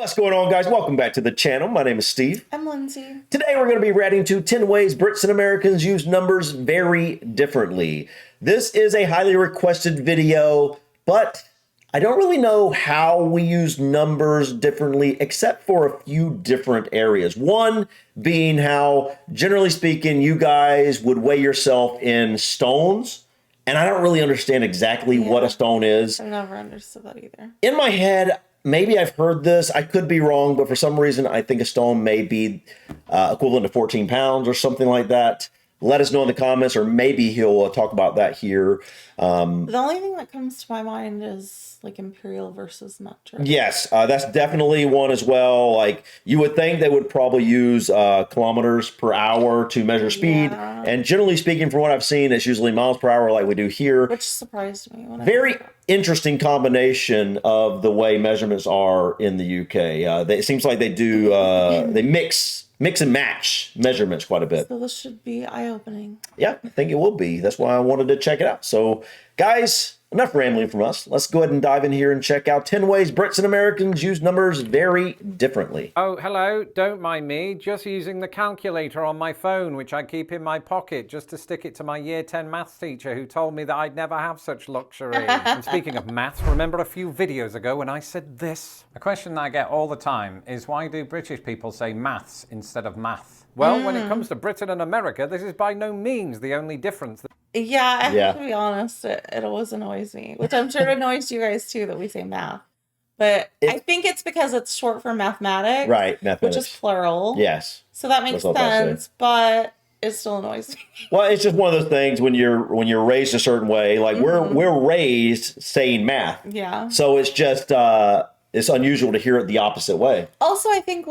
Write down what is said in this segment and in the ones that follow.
What's going on, guys? Welcome back to the channel. My name is Steve. I'm Lindsay. Today we're going to be reacting to 10 ways Brits and Americans use numbers very differently. This is a highly requested video, but I don't really know how we use numbers differently except for a few different areas. One being how, generally speaking, you guys would weigh yourself in stones, and I don't really understand exactly what a stone is. I've never understood that either. In my head, maybe I've heard this. I could be wrong, but for some reason, I think a stone may be equivalent to 14 pounds or something like that. Let us know in the comments, or maybe he'll talk about that here. The only thing that comes to my mind is like imperial versus metric. Yes, that's definitely one as well. Like, you would think they would probably use kilometers per hour to measure speed. Yeah. And generally speaking, from what I've seen, it's usually miles per hour like we do here. Which surprised me. When Very interesting combination of the way measurements are in the UK. It seems like they do, they mix and match measurements quite a bit. So this should be eye-opening. Yeah, I think it will be. That's why I wanted to check it out. So, guys, enough rambling from us. Let's go ahead and dive in here and check out 10 ways Brits and Americans use numbers very differently. Oh, hello. Don't mind me. Just using the calculator on my phone, which I keep in my pocket just to stick it to my year 10 maths teacher who told me that I'd never have such luxury. And speaking of maths, remember a few videos ago when I said this? A question that I get all the time is, why do British people say maths instead of math? Well, when it comes to Britain and America, this is by no means the only difference. Yeah, I have to be honest, it always annoys me, which I'm sure it annoys you guys too that we say math. But I think it's because it's short for mathematics. Right, mathematics. Which is plural. Yes. So that makes sense, but it still annoys me. Well, it's just one of those things when you're raised a certain way. Like, we're raised saying math. Yeah. So it's just it's unusual to hear it the opposite way. Also, I think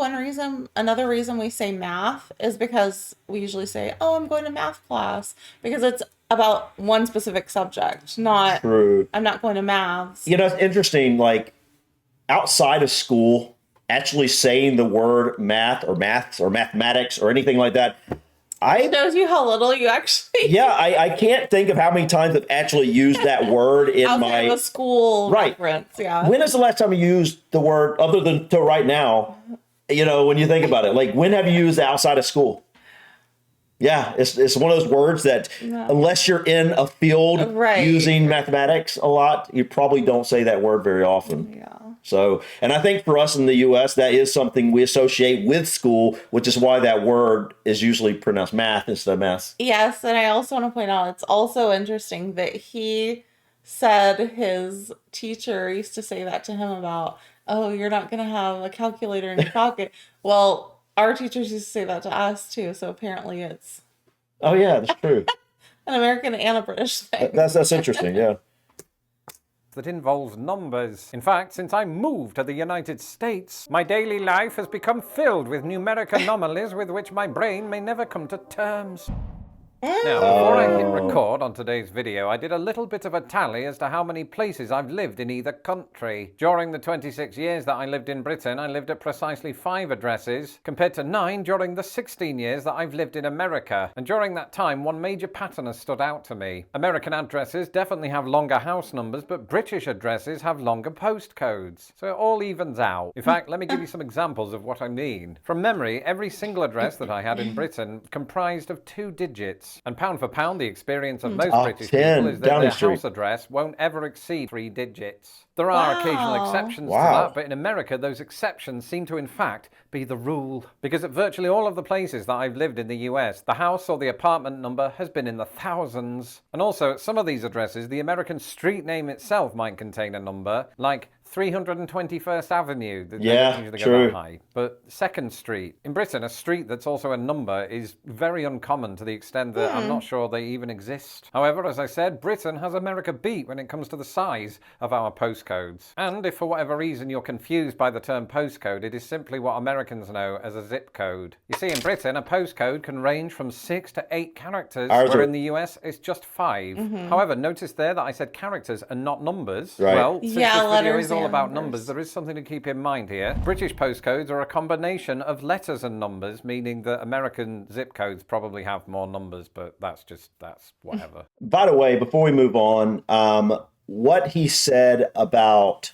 another reason we say math is because we usually say, oh, I'm going to math class, because it's about one specific subject, not, True. I'm not going to maths. You know, it's interesting, like, outside of school, actually saying the word math or maths or mathematics or anything like that, It shows you how little you actually... Yeah, I can't think of how many times I've actually used that word in outside of a school reference, yeah. When is the last time you used the word, other than to right now, you know, when you think about it? Like, when have you used it outside of school? Yeah, it's one of those words that unless you're in a field using mathematics a lot, you probably don't say that word very often. Yeah. So, and I think for us in the U.S., that is something we associate with school, which is why that word is usually pronounced math instead of math. Yes, and I also want to point out, it's also interesting that he said his teacher used to say that to him about, oh, you're not going to have a calculator in your pocket. Well, our teachers used to say that to us too, so apparently it's... Oh, yeah, that's true. an American and a British thing. That's interesting, yeah. That involves numbers. In fact, since I moved to the United States, my daily life has become filled with numeric anomalies with which my brain may never come to terms. Now, before I hit record on today's video, I did a little bit of a tally as to how many places I've lived in either country. During the 26 years that I lived in Britain, I lived at precisely 5 addresses, compared to 9 during the 16 years that I've lived in America. And during that time, one major pattern has stood out to me. American addresses definitely have longer house numbers, but British addresses have longer postcodes. So it all evens out. In fact, let me give you some examples of what I mean. From memory, every single address that I had in Britain comprised of 2 digits. And pound for pound, the experience of most British people is that their house address won't ever exceed 3 digits. There are occasional exceptions to that, but in America, those exceptions seem to, in fact, be the rule. Because at virtually all of the places that I've lived in the US, the house or the apartment number has been in the thousands. And also, at some of these addresses, the American street name itself might contain a number, like 321st Avenue. They don't usually go that high. But 2nd Street. In Britain, a street that's also a number is very uncommon to the extent that I'm not sure they even exist. However, as I said, Britain has America beat when it comes to the size of our postcodes. And if for whatever reason you're confused by the term postcode, it is simply what Americans know as a zip code. You see, in Britain, a postcode can range from 6 to 8 characters, where in the US, it's just 5. However, notice there that I said characters and not numbers. Well, since this video is all about numbers, there is something to keep in mind here. British postcodes are a combination of letters and numbers, meaning that American zip codes probably have more numbers, but that's whatever. By the way, before we move on, what he said about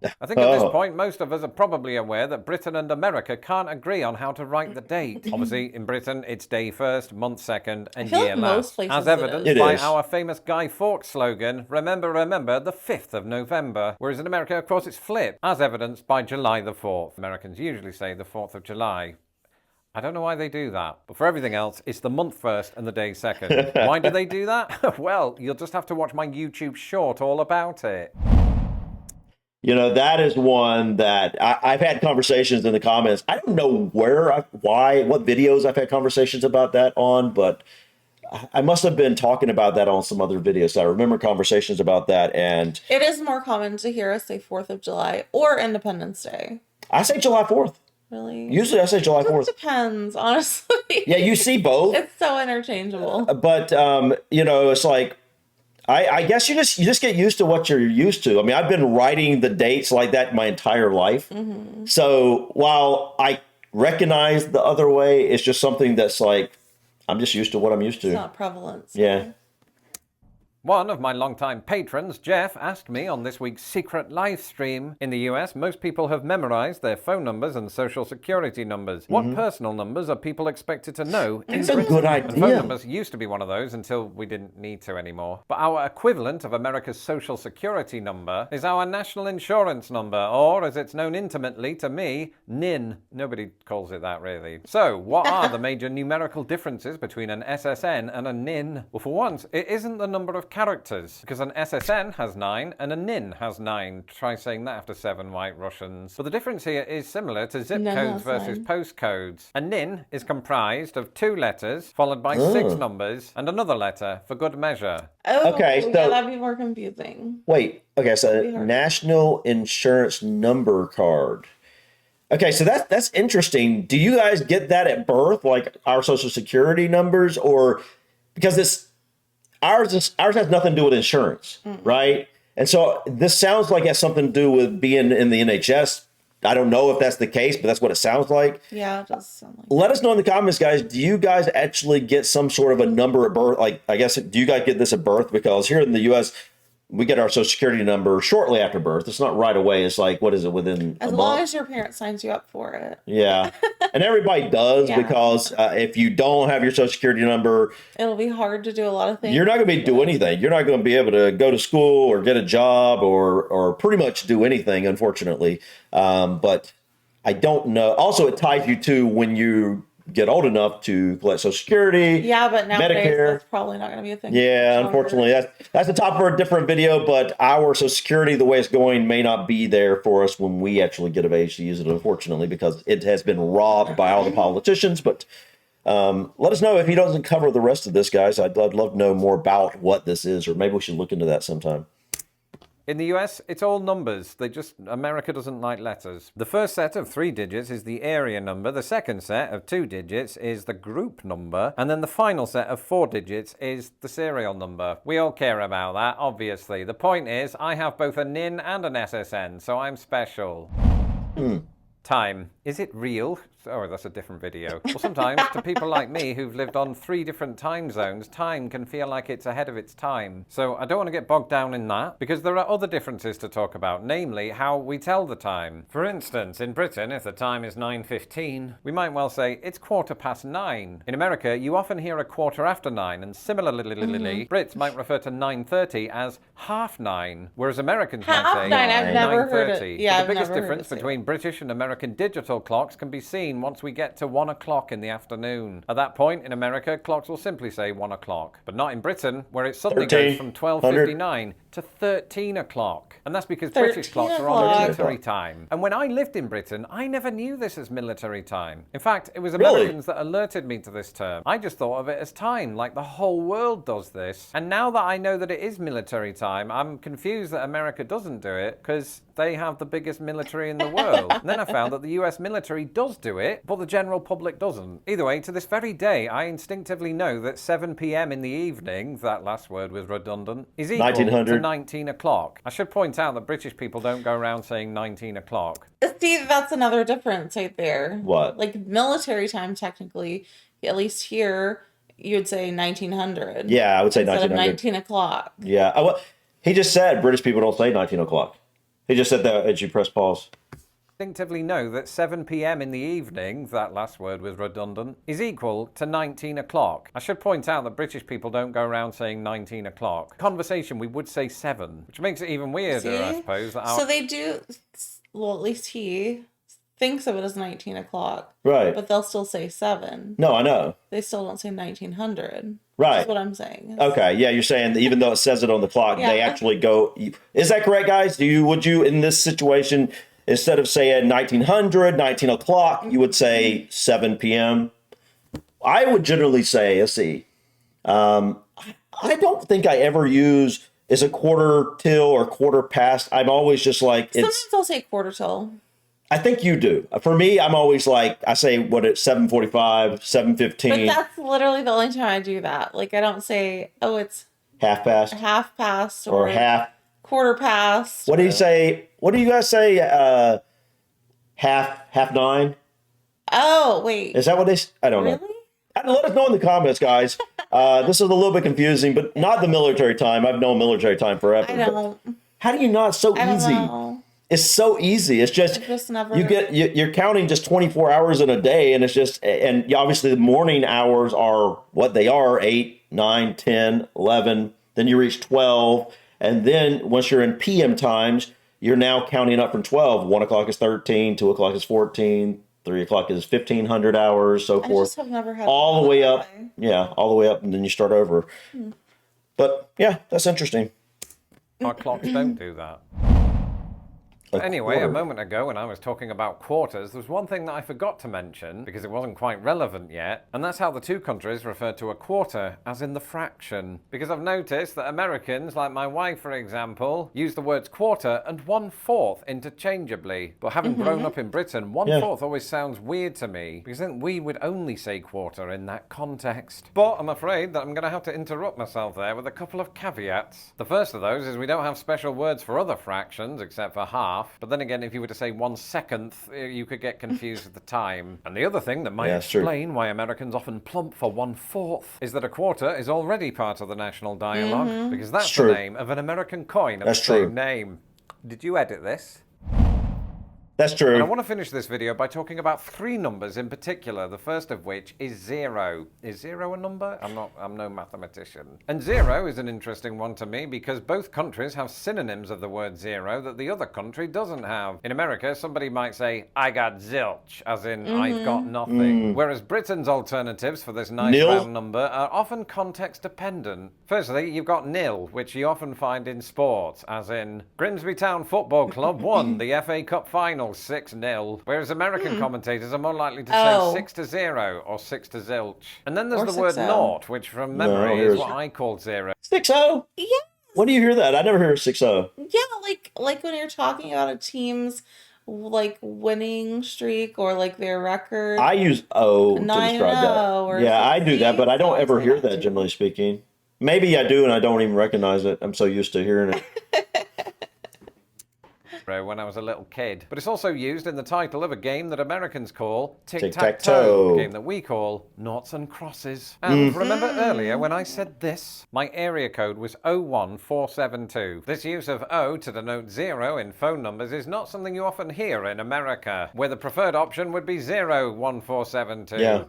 I think at this point, most of us are probably aware that Britain and America can't agree on how to write the date. Obviously, in Britain, it's day first, month second, and feel year like most last. places As it evidenced is. It by is. our famous Guy Fawkes slogan, remember, remember, the 5th of November. Whereas in America, of course, it's flipped, as evidenced by July the 4th. Americans usually say the 4th of July. I don't know why they do that, but for everything else, it's the month first and the day second. Why do they do that? Well, you'll just have to watch my YouTube short all about it. You know, that is one that I've had conversations in the comments. I don't know what videos I've had conversations about that on, but I must have been talking about that on some other videos. So I remember conversations about that, and It is more common to hear us say 4th of July or Independence Day. I say July 4th. Really? Usually I say July 4th. It depends, honestly. Yeah, you see both. It's so interchangeable. But you know, it's like I guess you just get used to what you're used to. I mean, I've been writing the dates like that my entire life. Mm-hmm. So while I recognize the other way, it's just something that's like I'm just used to what I'm used to. It's not prevalent. So. Yeah. One of my longtime patrons, Jeff, asked me on this week's secret live stream. In the US, most people have memorized their phone numbers and social security numbers. What personal numbers are people expected to know in That's a Britain? good And phone idea. numbers used to be one of those until we didn't need to anymore. But our equivalent of America's social security number is our national insurance number, or as it's known intimately to me, NIN. Nobody calls it that really. So, what are the major numerical differences between an SSN and a NIN? Well, for once, it isn't the number of characters, because an SSN has 9 and a NIN has 9. Try saying that after 7 white Russians. But the difference here is similar to zip No, codes that's versus fine. postcodes. A NIN is comprised of 2 letters, followed by 6 numbers, and another letter for good measure. Oh, Okay, yeah, so- that'd be more confusing. Wait. Okay, so be hard. National Insurance Number Card. Okay, so that's interesting. Do you guys get that at birth, like our Social Security numbers, or because ours has nothing to do with insurance, right? And so this sounds like it has something to do with being in the NHS. I don't know if that's the case, but that's what it sounds like. Yeah, it does sound like. Let us know in the comments, guys. Do you guys actually get some sort of a number at birth? Like, I guess, do you guys get this at birth? Because here in the U.S., we get our Social Security number shortly after birth. It's not right away. It's like, what is it, within As a long month? as your parent signs you up for it. Yeah. And everybody does Yeah. because if you don't have your Social Security number, It'll be hard to do a lot of things. you're not going to be doing anything. You're not going to be able to go to school or get a job or pretty much do anything, unfortunately. But I don't know. Also, it ties you to when you get old enough to collect Social Security. Yeah, but nowadays Medicare. that's probably not going to be a thing. Yeah, Longer. unfortunately, that's the top for a different video. But our Social Security, the way it's going, may not be there for us when we actually get of age to use it, unfortunately, because it has been robbed by all the politicians. But let us know if he doesn't cover the rest of this, guys. I'd love to know more about what this is, or maybe we should look into that sometime. In the US, it's all numbers. America doesn't like letters. The first set of 3 digits is the area number. The second set of 2 digits is the group number. And then the final set of 4 digits is the serial number. We all care about that, obviously. The point is, I have both a NIN and an SSN, so I'm special. Time. Is it real? Oh, that's a different video. Well, sometimes to people like me who've lived on 3 different time zones, time can feel like it's ahead of its time. So I don't want to get bogged down in that, because there are other differences to talk about, namely how we tell the time. For instance, in Britain, if the time is 9:15, we might well say it's 9:15. In America, you often hear a 9:15, and similarly, Brits might refer to 9:30 as 9:30, whereas Americans might say 9:30. I've never heard it. 9:30. Yeah, But I've the biggest never heard difference it say between British and American digital clocks can be seen once we get to 1 o'clock in the afternoon. At that point in America, clocks will simply say 1 o'clock. But not in Britain, where it suddenly 13, goes from 12:59 to 13 o'clock. And that's because British 13 clocks are on o'clock. military time. And when I lived in Britain, I never knew this as military time. In fact, it was Really? Americans that alerted me to this term. I just thought of it as time, like the whole world does this. And now that I know that it is military time, I'm confused that America doesn't do it, because they have the biggest military in the world. And then I found that the US military does do it, but the general public doesn't. Either way, to this very day, I instinctively know that 7 p.m. in the evening, that last word was redundant, is equal 1900. to 19 o'clock. I should point out that British people don't go around saying 19 o'clock. See, that's another difference right there. What? Like military time, technically, at least here, you'd say 1900. Yeah, I would say instead of 1900. 19 o'clock. Yeah. He just said British people don't say 19 o'clock. He just said that as you press pause. Instinctively know that 7 p.m. in the evening, that last word was redundant, is equal to 19 o'clock. I should point out that British people don't go around saying 19 o'clock. Conversation, we would say 7, which makes it even weirder, I suppose. That So they do, well, at least he thinks of it as 19 o'clock. Right. But they'll still say 7. No, I know. They still don't say 1900. Right. That's what I'm saying. Okay, yeah, you're saying that even though it says it on the clock, Yeah. they actually go. Is that correct, guys? Would you in this situation, instead of saying 1900, 19 o'clock, you would say 7 p.m.? I would generally say, let's see, I don't think I ever use is a quarter till or quarter past. I'm always just like Sometimes I'll say quarter till. I think you do. For me, I'm always like, I say what it's 7:45, 7:15. But that's literally the only time I do that. Like, I don't say, oh, it's half past half past or half quarter past. What do you say? What do you guys say? Half 9? Oh, wait. Is that what they? I don't know. Really? Let us know in the comments, guys. This is a little bit confusing, but not the military time. I've known military time forever. I don't. How do you not? It's so I don't easy. know. It's so easy. It's just, never. you're counting just 24 hours in a day, and it's just, and obviously the morning hours are what they are, 8, 9, 10, 11. Then you reach 12, and then once you're in PM times, you're now counting up from 12. 1 o'clock is 13, 2 o'clock is 14, 3 o'clock is 1500 hours, so forth. I just have never had all the way up. way. Yeah, all the way up, and then you start over. But yeah, that's interesting. Our clocks don't do that. Anyway, a moment ago when I was talking about quarters, there was one thing that I forgot to mention because it wasn't quite relevant yet, and that's how the two countries refer to a quarter as in the fraction. Because I've noticed that Americans, like my wife for example, use the words quarter and 1/4 interchangeably. But having grown up in Britain, 1/4 always sounds weird to me because then we would only say quarter in that context. But I'm afraid that I'm going to have to interrupt myself there with a couple of caveats. The first of those is we don't have special words for other fractions except for half. But then again, if you were to say 1/2, you could get confused with the time. And the other thing that might explain why Americans often plump for 1/4 is that a quarter is already part of the national dialogue, because that's the name of an American coin of the same name. Did you edit this? That's true. And I want to finish this video by talking about 3 numbers in particular, the first of which is 0. Is 0 a number? I'm no mathematician. And 0 is an interesting one to me because both countries have synonyms of the word 0 that the other country doesn't have. In America, somebody might say, I got zilch, as in, I've got nothing. Whereas Britain's alternatives for this nice round number are often context dependent. Firstly, you've got nil, which you often find in sport, as in, Grimsby Town Football Club won the FA Cup final 6-0, wwhereas American commentators are more likely to say 6-0 or 6-zilch. And then there's the word naught, which from memory is what I called 0. 6-0? Yes. When do you hear that? I never hear 6-0. Yeah, like when you're talking about a team's like winning streak or like their record. I use O to describe that. Yeah, I do that, but I don't ever hear that generally speaking. Maybe I do and I don't even recognize it. I'm so used to hearing it. When I was a little kid. But it's also used in the title of a game that Americans call Tic-Tac-Toe, a game that we call Noughts and Crosses. And remember earlier when I said this? My area code was 01472. This use of O to denote 0 in phone numbers is not something you often hear in America, where the preferred option would be 01472. Yeah.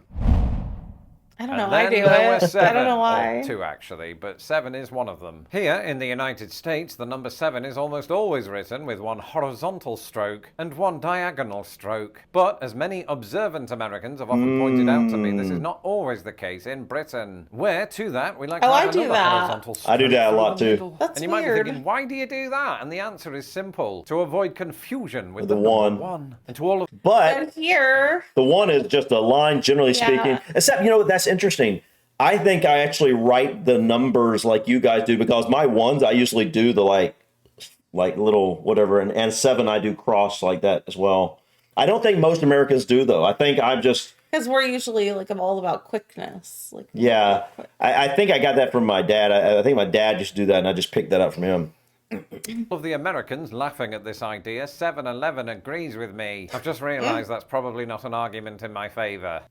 I don't know. I do it. I don't know why. 2 actually, but 7 is one of them. Here in the United States, the number 7 is almost always written with 1 horizontal stroke and 1 diagonal stroke. But as many observant Americans have often pointed out to me, this is not always the case in Britain, where to that we like to have another horizontal stroke. I do that a lot too. That's and you might be thinking, why do you do that? And the answer is simple: to avoid confusion with the number 1. And to all of But here, the 1 is just a line, generally speaking. Except, that's interesting. I think I actually write the numbers like you guys do because my 1s, I usually do the like little whatever, and 7 I do cross like that as well. I don't think most Americans do though. I think I'm just because we're usually like I'm all about quickness. Like I think I got that from my dad. I think my dad used to do that, and I just picked that up from him. Of the Americans laughing at this idea, 7-Eleven agrees with me. I've just realised that's probably not an argument in my favour.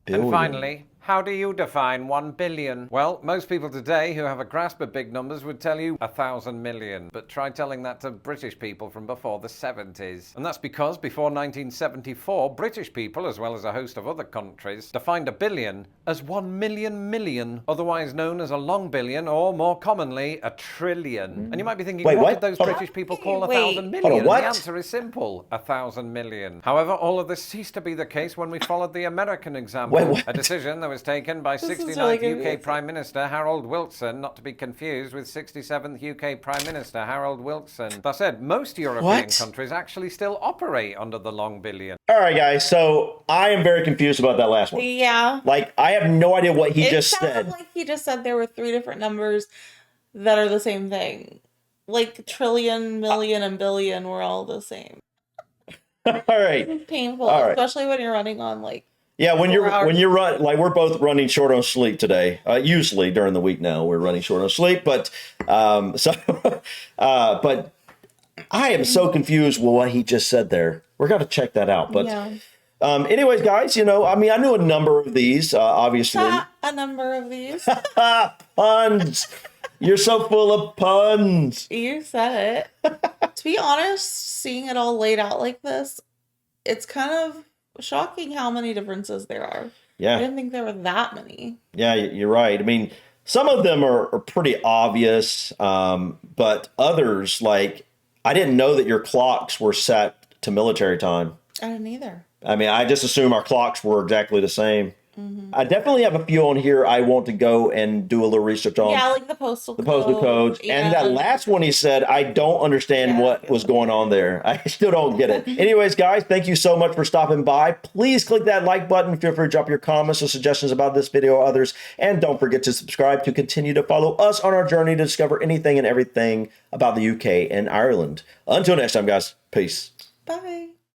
And finally, How do you define 1 billion? Well, most people today who have a grasp of big numbers would tell you 1,000 million. But try telling that to British people from before the 70s. And that's because before 1974, British people, as well as a host of other countries, defined a billion as 1 million million, otherwise known as a long billion, or more commonly, a trillion. And you might be thinking, Wait, what what? did those Hold on. British people call Wait. 1,000 Hold million? on, what? The answer is simple, 1,000 million. However, all of this ceased to be the case when we followed the American example. Wait, what? A decision that was taken by is really 69th UK confusing. Prime Minister Harold Wilson, not to be confused with 67th UK Prime Minister Harold Wilson. That said, most European What? countries actually still operate under the long billion. All right, guys. So I am very confused about that last one. Yeah. Like, I have no idea what he It just sounded said. like he just said there were 3 different numbers that are the same thing. Like trillion, million, and billion were all the same. All right. It's painful, All right. especially when you're running on like Yeah, when 4 hours. you're run like we're both running short on sleep today. Usually during the week now we're running short on sleep, but but I am so confused with what he just said there. We're gonna check that out. But yeah. anyways, guys, I mean, I knew a number of these. Obviously, A number of these. puns. You're so full of puns. You said it. To be honest, seeing it all laid out like this, it's kind of shocking how many differences there are. I Yeah, didn't think there were that many. yeah, you're right. I mean, some of them are pretty obvious, but others, like, I didn't know that your clocks were set to military time. I didn't either. I mean, I just assume our clocks were exactly the same. I definitely have a few on here I want to go and do a little research on. Yeah, like the postal Codes. And that last one he said, I don't understand what was going on there. I still don't get it. Anyways, guys, thank you so much for stopping by. Please click that like button. Feel free to drop your comments or suggestions about this video or others. And don't forget to subscribe to continue to follow us on our journey to discover anything and everything about the UK and Ireland. Until next time, guys. Peace. Bye.